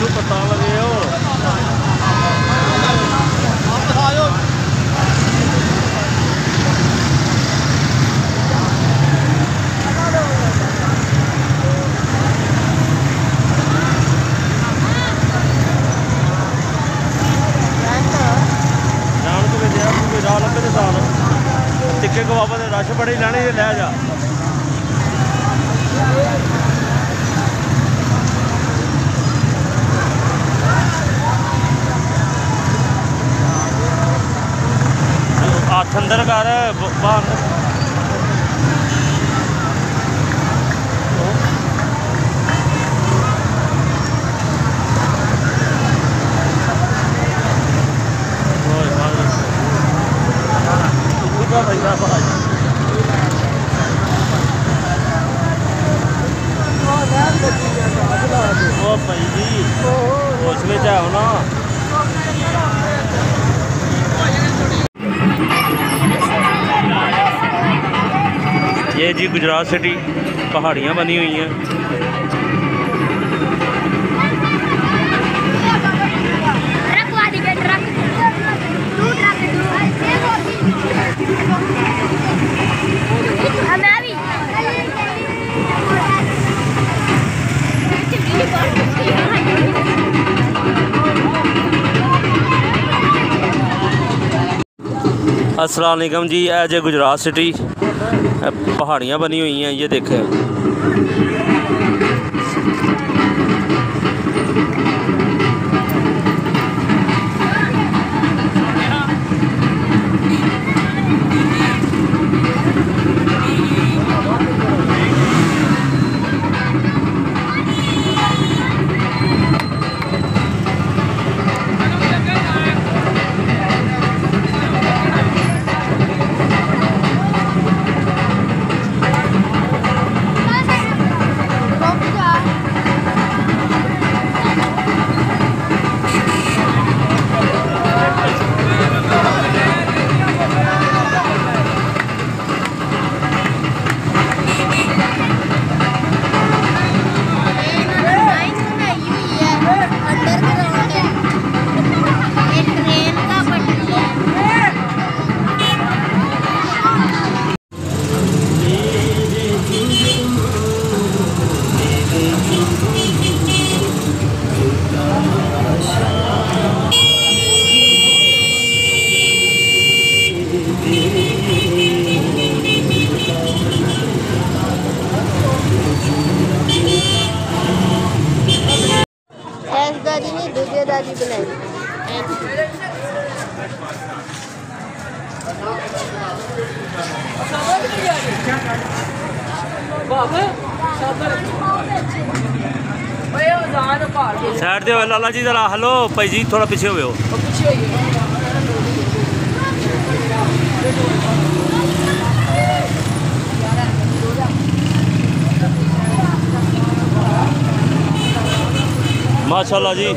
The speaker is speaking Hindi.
तो पता लगे हो टिक्के कबाबा के रश बड़े लैने लै जा हथ अंदर कर बाहर भाई जी होश में आओ ना। ये जी गुजरात सिटी पहाड़ियाँ बनी हुई हैं। अस्सलाम वालेकुम जी, एज ए गुजरात सिटी पहाड़ियाँ बनी हुई हैं, ये देखें। दादी ने दूसरी दादी बनाई। साइड दे लाला जी जरा हलो भाई जी थोड़ा पीछे हो। माशाल्लाह जी।